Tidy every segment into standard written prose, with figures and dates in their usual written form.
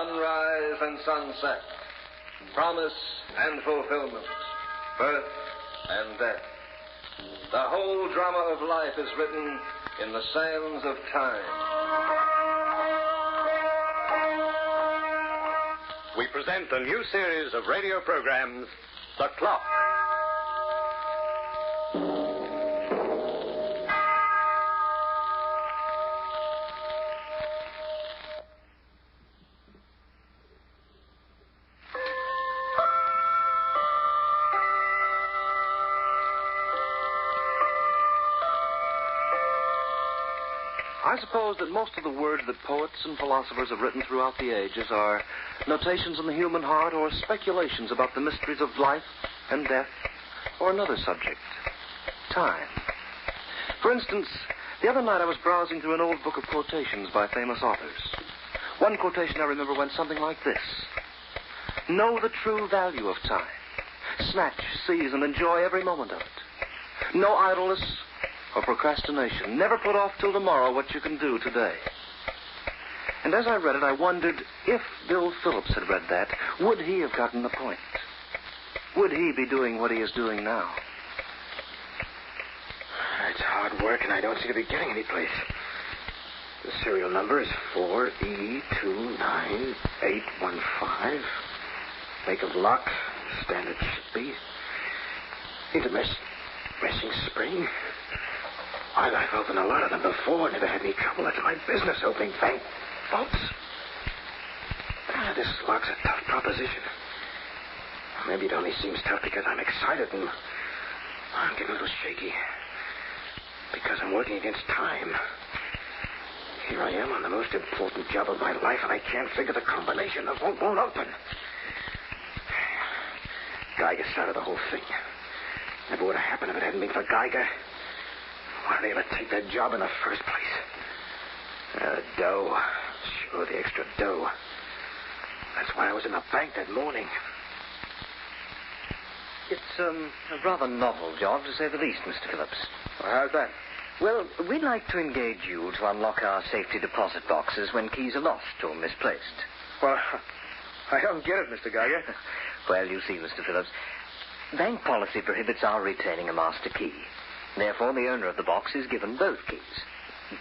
sunrise and sunset, promise and fulfillment, birth and death. The whole drama of life is written in the sands of time. We present a new series of radio programs, The Clock. I suppose that most of the words that poets and philosophers have written throughout the ages are notations on the human heart or speculations about the mysteries of life and death or another subject, time. For instance, the other night I was browsing through an old book of quotations by famous authors. One quotation I remember went something like this: "Know the true value of time. Snatch, seize, and enjoy every moment of it. No idleness or procrastination. Never put off till tomorrow what you can do today." And as I read it, I wondered if Bill Phillips had read that, would he have gotten the point? Would he be doing what he is doing now? It's hard work, and I don't seem to be getting any place. The serial number is 4E29815. Make of lock, standard speed. Intermeshing spring. I've opened a lot of them before, never had any trouble. That's my business, opening bank vaults. This lock's a tough proposition. Maybe it only seems tough because I'm excited and I'm getting a little shaky. Because I'm working against time. Here I am on the most important job of my life, and I can't figure the combination. The vault won't open. Geiger started the whole thing. Never would have happened if it hadn't been for Geiger. Why did they ever take that job in the first place? Dough. Sure, the extra dough. That's why I was in the bank that morning. It's a rather novel job, to say the least, Mr. Phillips. Well, how's that? Well, we'd like to engage you to unlock our safety deposit boxes when keys are lost or misplaced. Well, I don't get it, Mr. Geiger. Well, you see, Mr. Phillips, bank policy prohibits our retaining a master key. Therefore, the owner of the box is given both keys.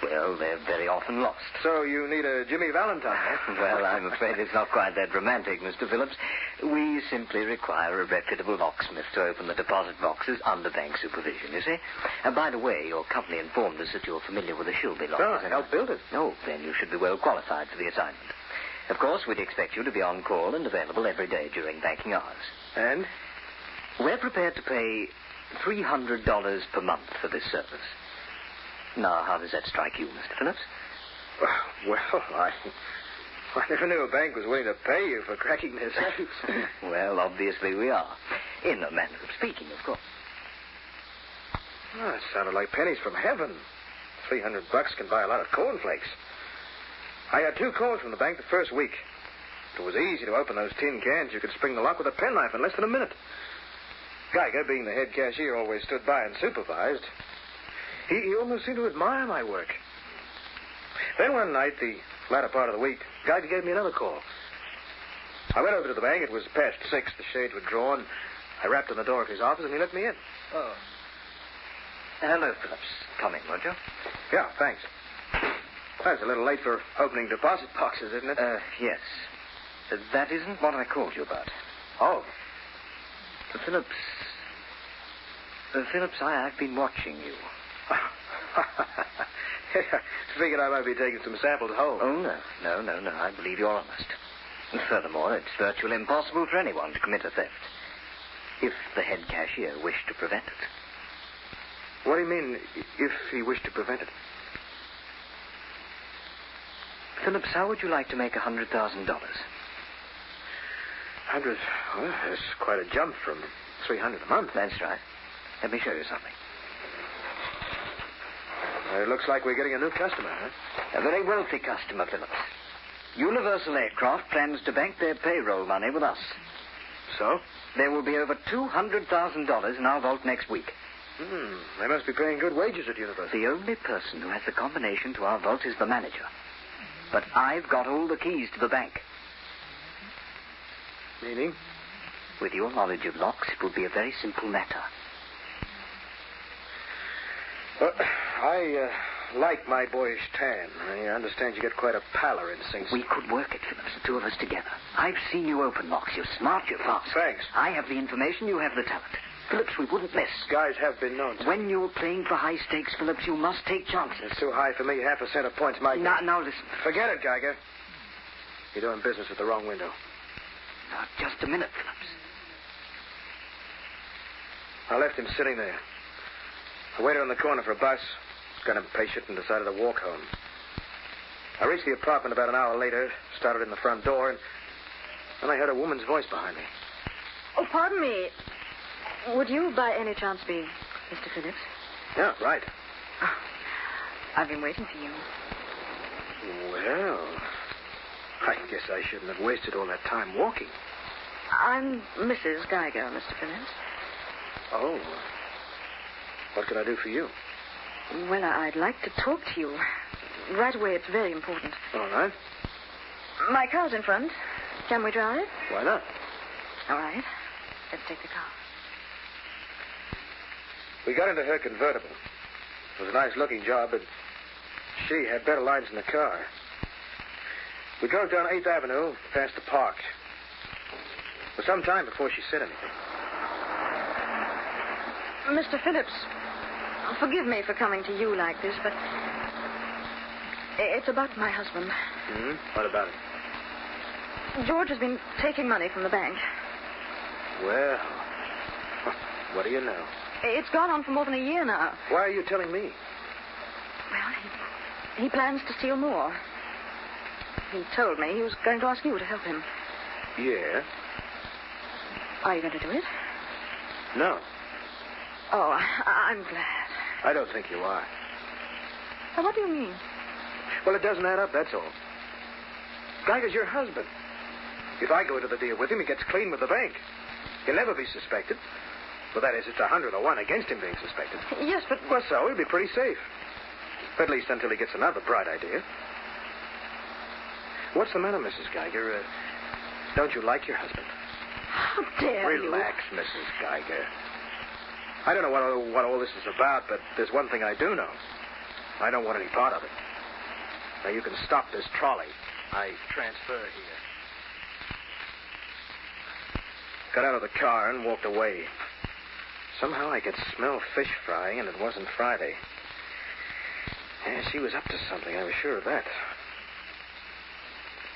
Well, they're very often lost. So you need a Jimmy Valentine, eh? Well, I'm afraid it's not quite that romantic, Mr. Phillips. We simply require a reputable locksmith to open the deposit boxes under bank supervision, you see. By the way, your company informed us that you're familiar with the Shilby lock. Oh, I helped build it. Oh, then you should be well qualified for the assignment. Of course, we'd expect you to be on call and available every day during banking hours. And? We're prepared to pay $300 per month for this service. Now, how does that strike you, Mr. Phillips? Well, I never knew a bank was willing to pay you for cracking their safes. Well, obviously we are. In a manner of speaking, of course. Oh, it sounded like pennies from heaven. $300 can buy a lot of cornflakes. I had 2 calls from the bank the first week. It was easy to open those tin cans. You could spring the lock with a penknife in less than a minute. Geiger, being the head cashier, always stood by and supervised. He almost seemed to admire my work. Then one night, the latter part of the week, Geiger gave me another call. I went over to the bank. It was past 6. The shades were drawn. I rapped on the door of his office, and he let me in. Oh. Hello, Phillips. Come in, won't you? Yeah, thanks. That's a little late for opening deposit boxes, isn't it? Yes. That isn't what I called you about. Oh. Phillips, I've been watching you. Figured I might be taking some samples home. Oh, no. I believe you're honest. And furthermore, it's virtually impossible for anyone to commit a theft, if the head cashier wished to prevent it. What do you mean, if he wished to prevent it? Phillips, how would you like to make $100,000? 100? Well, that's quite a jump from $300 a month. That's right. Let me show you something. It looks like we're getting a new customer, huh? A very wealthy customer, Phillips. Universal Aircraft plans to bank their payroll money with us. So? There will be over $200,000 in our vault next week. They must be paying good wages at Universal. The only person who has the combination to our vault is the manager. But I've got all the keys to the bank. Meaning? With your knowledge of locks, it would be a very simple matter. Well, I like my boyish tan. I understand you get quite a pallor instinct. We could work it, Phillips, the two of us together. I've seen you open locks. You're smart, you're fast. Thanks. I have the information, you have the talent. Phillips, we wouldn't miss. Guys have been known to. When you're playing for high stakes, Phillips, you must take chances. It's too high for me. Half a cent a point's my game. Now, listen. Forget it, Geiger. You're doing business at the wrong window. Now, just a minute, Phillips. I left him sitting there. I waited on the corner for a bus, got impatient and decided to walk home. I reached the apartment about an hour later, started in the front door, and then I heard a woman's voice behind me. Oh, pardon me. Would you by any chance be Mr. Phillips? Yeah, right. Oh, I've been waiting for you. Well, I guess I shouldn't have wasted all that time walking. I'm Mrs. Geiger, Mr. Phillips. Oh. What can I do for you? Well, I'd like to talk to you. Right away, it's very important. All right. My car's in front. Can we drive? Why not? All right. Let's take the car. We got into her convertible. It was a nice-looking job, but she had better lines in the car. We drove down 8th Avenue, past the park. It was some time before she said anything. Mr. Phillips, forgive me for coming to you like this, but it's about my husband. What about it? George has been taking money from the bank. Well, what do you know? It's gone on for more than a year now. Why are you telling me? Well, he plans to steal more. He told me he was going to ask you to help him. Yeah? Are you going to do it? No. Oh, I'm glad. I don't think you are. Now, what do you mean? Well, it doesn't add up, that's all. Geiger's your husband. If I go into the deal with him, he gets clean with the bank. He'll never be suspected. Well, that is, it's 100 to 1 against him being suspected. Yes, but... Well, so he'll be pretty safe. At least until he gets another bright idea. What's the matter, Mrs. Geiger? Don't you like your husband? How dare you? Relax, Mrs. Geiger. I don't know what all this is about, but there's one thing I do know. I don't want any part of it. Now, you can stop this trolley. I transfer here. Got out of the car and walked away. Somehow I could smell fish frying, and it wasn't Friday. Yeah, she was up to something, I was sure of that.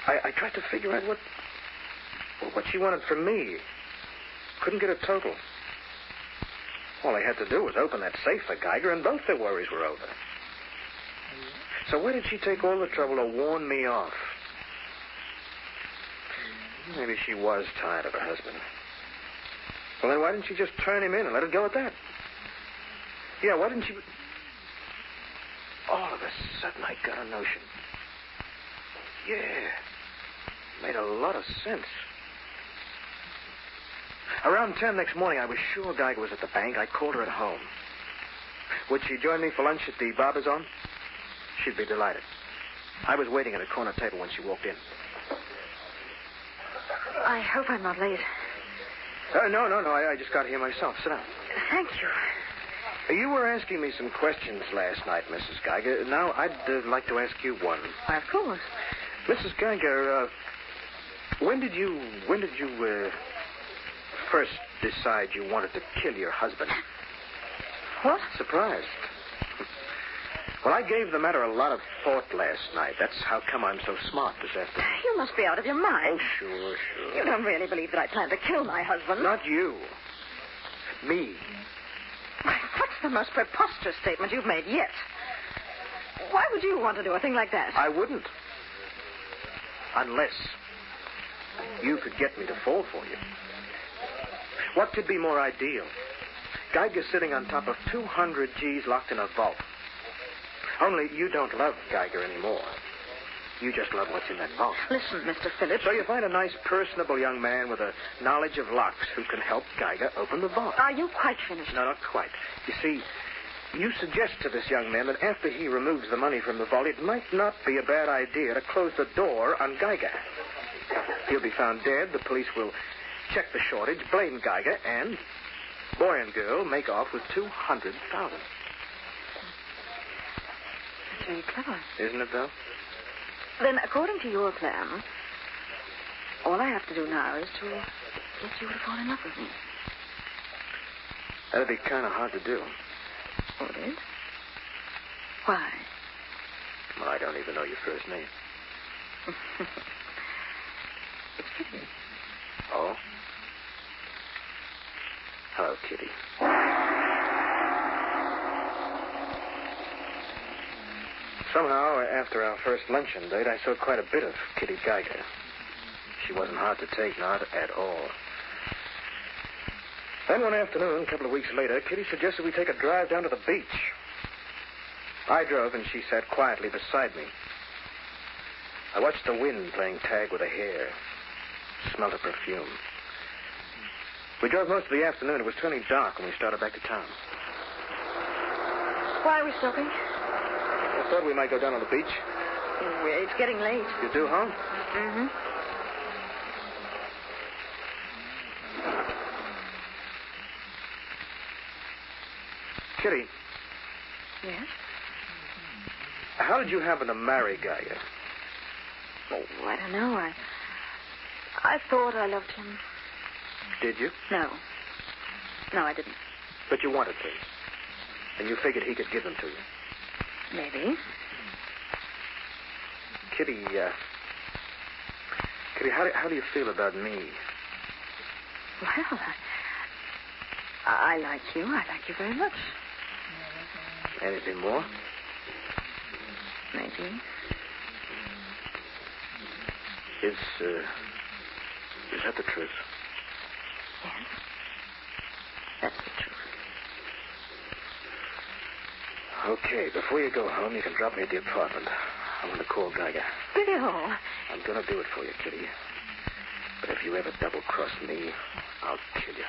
I tried to figure out what she wanted from me. Couldn't get a total. All they had to do was open that safe for Geiger, and both their worries were over. So why did she take all the trouble to warn me off? Maybe she was tired of her husband. Well, then why didn't she just turn him in and let it go at that? Yeah, why didn't she... All of a sudden, I got a notion. Yeah. Made a lot of sense. Around 10 next morning, I was sure Geiger was at the bank. I called her at home. Would she join me for lunch at the Barber's On? She'd be delighted. I was waiting at a corner table when she walked in. I hope I'm not late. No. I just got here myself. Sit down. Thank you. You were asking me some questions last night, Mrs. Geiger. Now, I'd like to ask you one. Why, of course. Mrs. Geiger, when did you first decide you wanted to kill your husband? What? Surprised. Well, I gave the matter a lot of thought last night. That's how come I'm so smart this afternoon. You must be out of your mind. Oh, sure. You don't really believe that I plan to kill my husband? Not you. Me. Why, what's the most preposterous statement you've made yet? Why would you want to do a thing like that? I wouldn't. Unless you could get me to fall for you. What could be more ideal? Geiger sitting on top of 200 G's locked in a vault. Only you don't love Geiger anymore. You just love what's in that vault. Listen, Mr. Phillips. So you find a nice, personable young man with a knowledge of locks who can help Geiger open the vault. Are you quite finished? No, not quite. You see, you suggest to this young man that after he removes the money from the vault, it might not be a bad idea to close the door on Geiger. He'll be found dead. The police will check the shortage, blame Geiger, and boy and girl make off with $200,000. That's very clever. Isn't it, though? Then, according to your plan, all I have to do now is to get you to fall in love with me. That'd be kind of hard to do. Would it? Why? Well, I don't even know your first name. It's Kitty. Oh? Hello, Kitty. Somehow, after our first luncheon date, I saw quite a bit of Kitty Geiger. She wasn't hard to take, not at all. Then one afternoon, a couple of weeks later, Kitty suggested we take a drive down to the beach. I drove, and she sat quietly beside me. I watched the wind playing tag with her hair. Smelled her perfume. We drove most of the afternoon. It was turning dark when we started back to town. Why are we stopping? I thought we might go down on the beach. It's getting late. You do, huh? Mm-hmm. Kitty, Yes? how did you happen to marry Geiger? Oh, I don't know. I thought I loved him. Did you? No. No, I didn't. But you wanted to. And you figured he could give them to you. Maybe. Kitty, how do you feel about me? Well, I like you. I like you very much. Anything more? Maybe. Is that the truth? Yes. That's the truth. Okay, before you go home, you can drop me at the apartment. I want to call Geiger. Bill. I'm going to do it for you, Kitty. But if you ever double-cross me, I'll kill you.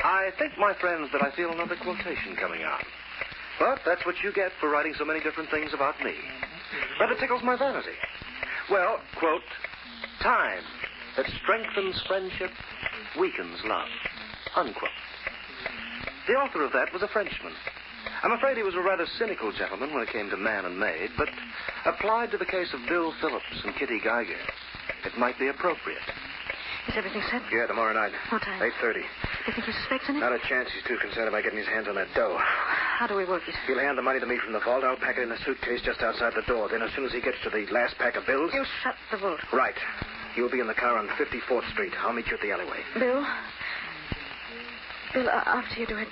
I think, my friends, that I feel another quotation coming on. But that's what you get for writing so many different things about me. Rather tickles my vanity. Well, quote, time that strengthens friendship weakens love, unquote. The author of that was a Frenchman. I'm afraid he was a rather cynical gentleman when it came to man and maid, but applied to the case of Bill Phillips and Kitty Geiger, it might be appropriate. Is everything set? Yeah, tomorrow night. What time? 8:30. Do you think he suspects anything? Not a chance. He's too concerned about getting his hands on that dough. How do we work it? He'll hand the money to me from the vault. I'll pack it in a suitcase just outside the door. Then as soon as he gets to the last pack of bills... You shut the vault. Right. You'll be in the car on 54th Street. I'll meet you at the alleyway. Bill, after you do it,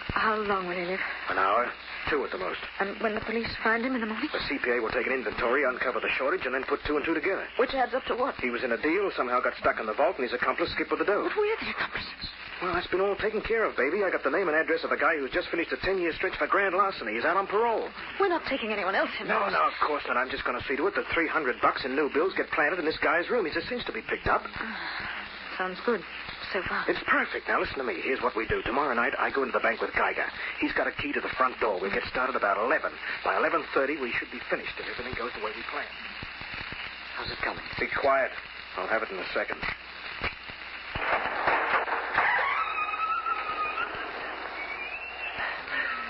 how long will he live? An hour. 2 at the most. And when the police find him in the morning? The CPA will take an inventory, uncover the shortage, and then put 2 and 2 together. Which adds up to what? He was in a deal, somehow got stuck in the vault, and his accomplice skipped with the dough. But we're the accomplices. Well, that's been all taken care of, baby. I got the name and address of a guy who's just finished a 10-year stretch for grand larceny. He's out on parole. We're not taking anyone else in. No, of course not. I'm just going to see to it that $300 in new bills get planted in this guy's room. He's a cinch to be picked up. Sounds good so far. It's perfect. Now, listen to me. Here's what we do. Tomorrow night, I go into the bank with Geiger. He's got a key to the front door. We'll get started about 11. By 11:30, we should be finished if everything goes the way we planned. How's it coming? Be quiet. I'll have it in a second.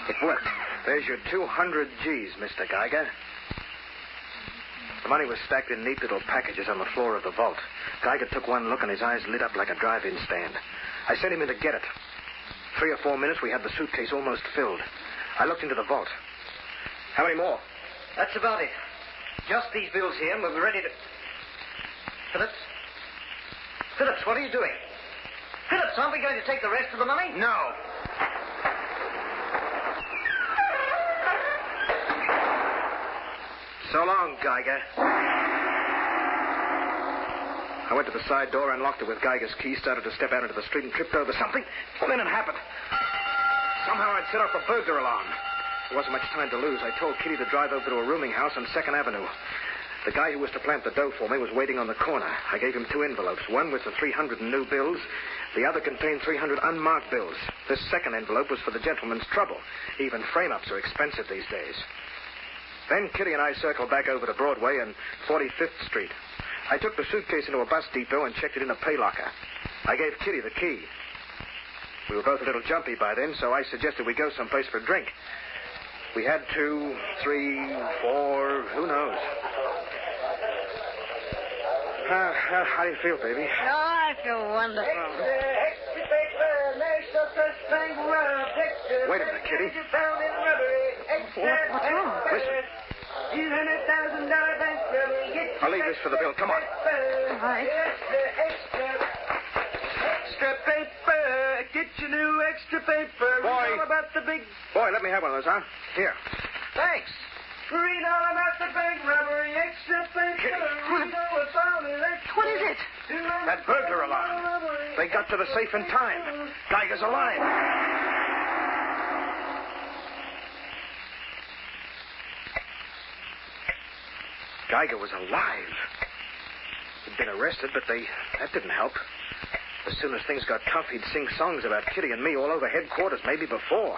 It worked. There's your 200 G's, Mr. Geiger. The money was stacked in neat little packages on the floor of the vault. Geiger took one look and his eyes lit up like a drive-in stand. I sent him in to get it. 3 or 4 minutes, we had the suitcase almost filled. I looked into the vault. How many more? That's about it. Just these bills here, and we'll be ready to... Phillips? Phillips, what are you doing? Phillips, aren't we going to take the rest of the money? No. So long, Geiger. I went to the side door, unlocked it with Geiger's key, started to step out into the street and tripped over something. And then it happened. Somehow I'd set off a burglar alarm. There wasn't much time to lose. I told Kitty to drive over to a rooming house on 2nd Avenue. The guy who was to plant the dough for me was waiting on the corner. I gave him 2 envelopes. One was the 300 in new bills. The other contained 300 unmarked bills. This second envelope was for the gentleman's trouble. Even frame-ups are expensive these days. Then Kitty and I circled back over to Broadway and 45th Street. I took the suitcase into a bus depot and checked it in a pay locker. I gave Kitty the key. We were both a little jumpy by then, so I suggested we go someplace for a drink. We had 2, 3, 4, who knows? How do you feel, baby? Oh, I feel wonderful. Wait a minute, Kitty. What's wrong? Listen. I'll leave this for the bill. Come on. All right. Extra paper. Get your new extra paper. Boy. Read all about the big... Boy, let me have one of those, huh? Here. Thanks. Read all about the bank robbery. Extra paper. Read all about it. What is it? That burglar alarm. They got to the safe in time. Geiger's alive. Geiger was alive. He'd been arrested, but that didn't help. As soon as things got tough, he'd sing songs about Kitty and me all over headquarters, maybe before.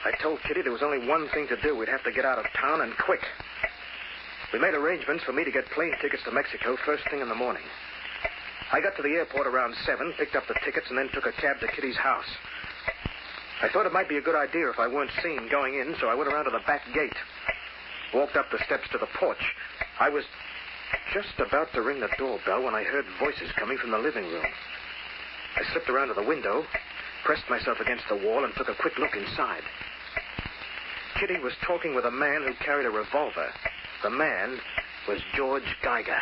I told Kitty there was only one thing to do. We'd have to get out of town, and quick. We made arrangements for me to get plane tickets to Mexico first thing in the morning. I got to the airport around 7, picked up the tickets, and then took a cab to Kitty's house. I thought it might be a good idea if I weren't seen going in, so I went around to the back gate. Walked up the steps to the porch. I was just about to ring the doorbell when I heard voices coming from the living room. I slipped around to the window, pressed myself against the wall, and took a quick look inside. Kitty was talking with a man who carried a revolver. The man was George Geiger.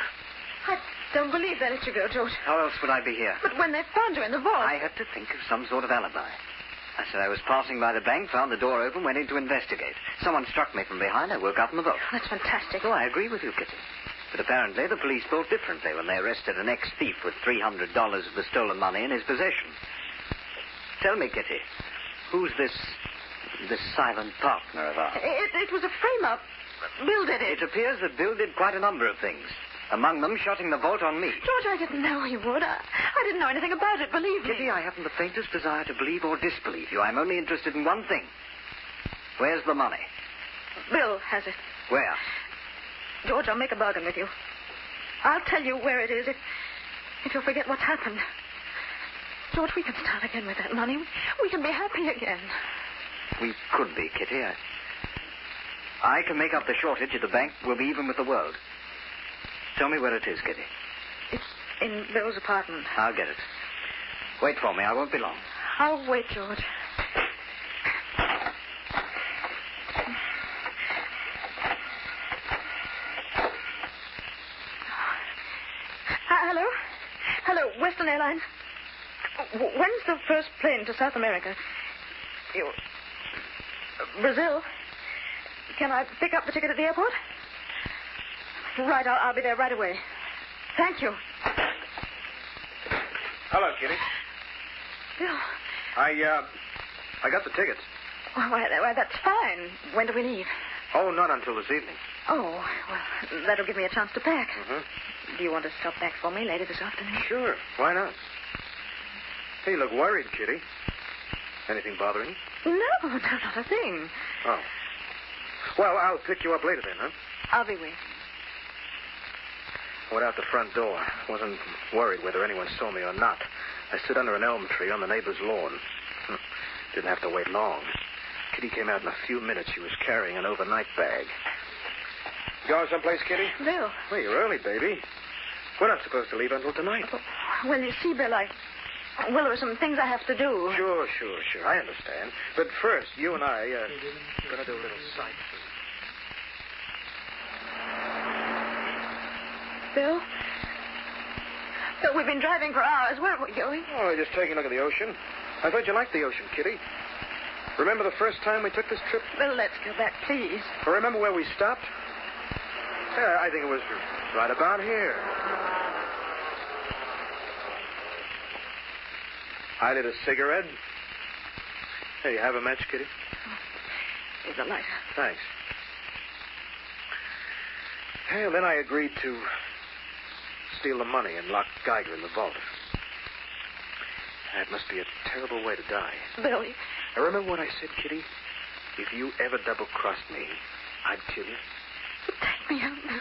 I don't believe that it's you, George. How else would I be here? But when they found you in the vault... I had to think of some sort of alibi. I said I was passing by the bank, found the door open, went in to investigate. Someone struck me from behind. I woke up in the vault. That's fantastic. Oh, I agree with you, Kitty. But apparently the police thought differently when they arrested an ex-thief with $300 of the stolen money in his possession. Tell me, Kitty, who's this silent partner of ours? It was a frame-up. Bill did it. It appears that Bill did quite a number of things. Among them, shutting the vault on me. George, I didn't know he would. I didn't know anything about it, believe me. Kitty, I haven't the faintest desire to believe or disbelieve you. I'm only interested in one thing. Where's the money? Bill has it. Where? George, I'll make a bargain with you. I'll tell you where it is if you'll forget what's happened. George, we can start again with that money. We can be happy again. We could be, Kitty. I can make up the shortage at the bank. We'll be even with the world. Tell me where it is, Kitty. It's in Bill's apartment. I'll get it. Wait for me. I won't be long. I'll wait, George. Hello? Hello, Western Airlines. When's the first plane to South America? Brazil? Can I pick up the ticket at the airport? Right, I'll be there right away. Thank you. Hello, Kitty. Bill. I got the tickets. Well, that's fine. When do we leave? Oh, not until this evening. Oh, well, that'll give me a chance to pack. Mm-hmm. Do you want to stop back for me later this afternoon? Sure. Why not? Hey, you look worried, Kitty. Anything bothering you? No, not a thing. Oh. Well, I'll pick you up later then, huh? I'll be waiting. I went out the front door. Wasn't worried whether anyone saw me or not. I stood under an elm tree on the neighbor's lawn. Didn't have to wait long. Kitty came out in a few minutes. She was carrying an overnight bag. Going someplace, Kitty? Bill. Well, you're early, baby. We're not supposed to leave until tonight. Well, you see, Bill, well, there are some things I have to do. Sure. I understand. But first, you and I are going to do a little sightseeing. Bill? Bill, we've been driving for hours. Where are we going? Oh, just taking a look at the ocean. I thought you liked the ocean, Kitty. Remember the first time we took this trip? Bill, let's go back, please. Or remember where we stopped? Yeah, I think it was right about here. I lit a cigarette. Hey, you have a match, Kitty? Here's a lighter. Thanks. Well, then I agreed to steal the money and lock Geiger in the vault. That must be a terrible way to die. Billy. Now, remember what I said, Kitty? If you ever double-crossed me, I'd kill you. Take me out, Bill.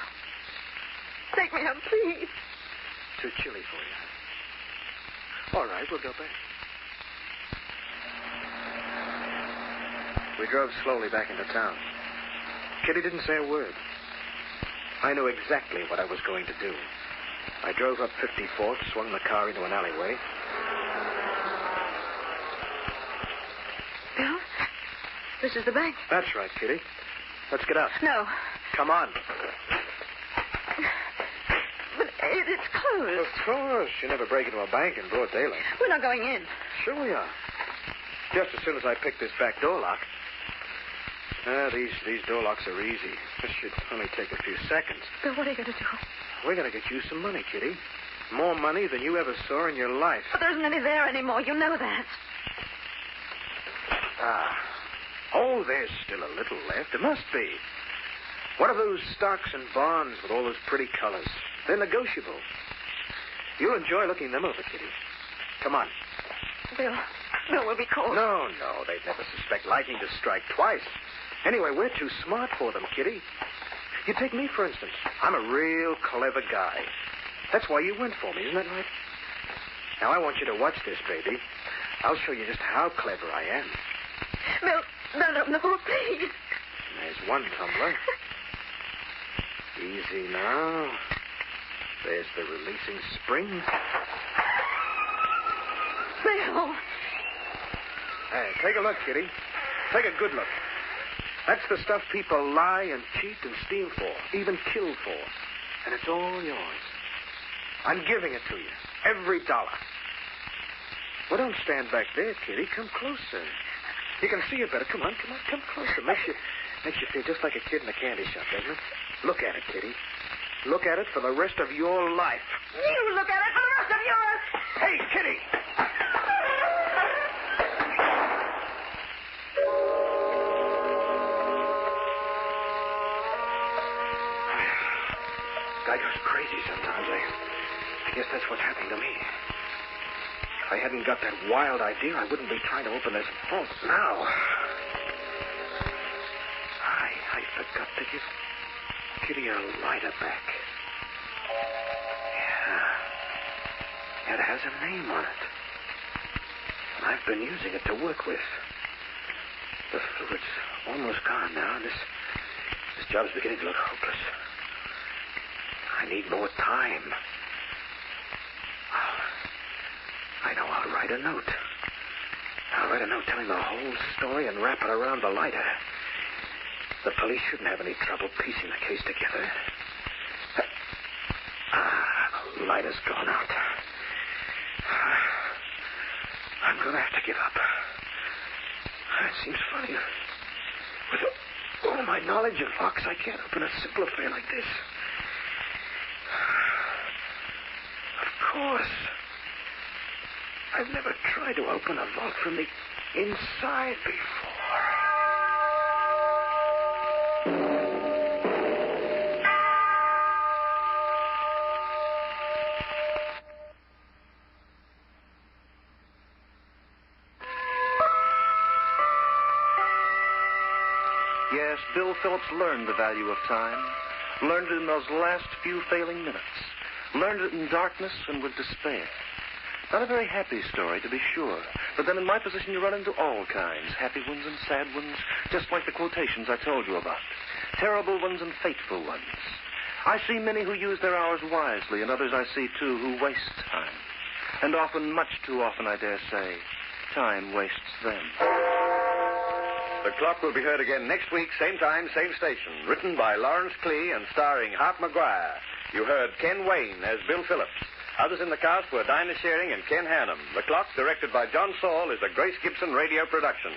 Take me out, please. Too chilly for you, huh? All right, we'll go back. We drove slowly back into town. Kitty didn't say a word. I knew exactly what I was going to do. I drove up 54th, swung the car into an alleyway. Bill, this is the bank. That's right, Kitty. Let's get out. No. Come on. But it's closed. Of course. You never break into a bank in broad daylight. We're not going in. Sure we are. Just as soon as I pick this back door lock. These door locks are easy. This should only take a few seconds. Bill, what are you going to do? We're going to get you some money, Kitty. More money than you ever saw in your life. But there isn't any there anymore. You know that. Oh, there's still a little left. There must be. What are those stocks and bonds with all those pretty colors? They're negotiable. You'll enjoy looking them over, Kitty. Come on. Bill will be caught. No, they'd never suspect lightning to strike twice. Anyway, we're too smart for them, Kitty. You take me, for instance. I'm a real clever guy. That's why you went for me, isn't that right? Now, I want you to watch this, baby. I'll show you just how clever I am. Bill, no, please. There's one tumbler. Easy now. There's the releasing spring. Bill. Hey, take a look, Kitty. Take a good look. That's the stuff people lie and cheat and steal for, even kill for. And it's all yours. I'm giving it to you. Every dollar. Well, don't stand back there, Kitty. Come closer. You can see it better. Come on, come closer. Makes you feel just like a kid in a candy shop, doesn't it? Look at it, Kitty. Look at it for the rest of your life. You look at it for the rest of yours. Hey, Kitty! Guy goes crazy sometimes. I guess that's what's happening to me. If I hadn't got that wild idea, I wouldn't be trying to open this vault now. I forgot to give Kitty a lighter back. Yeah. It has a name on it. And I've been using it to work with. The fluid's almost gone now, and this job's beginning to look hopeless. I need more time. I know. I'll write a note. I'll write a note telling the whole story and wrap it around the lighter. The police shouldn't have any trouble piecing the case together. The lighter's gone out. I'm going to have to give up. It seems funny. With all my knowledge of locks, I can't open a simple affair like this. Of course. I've never tried to open a vault from the inside before. Yes, Bill Phillips learned the value of time. Learned it in those last few failing minutes. Learned it in darkness and with despair. Not a very happy story, to be sure. But then in my position, you run into all kinds. Happy ones and sad ones, just like the quotations I told you about. Terrible ones and fateful ones. I see many who use their hours wisely, and others I see, too, who waste time. And often, much too often, I dare say, time wastes them. The Clock will be heard again next week, same time, same station. Written by Lawrence Klee and starring Hart McGuire. You heard Ken Wayne as Bill Phillips. Others in the cast were Dinah Shearing and Ken Hannum. The Clock, directed by John Saul, is a Grace Gibson radio production.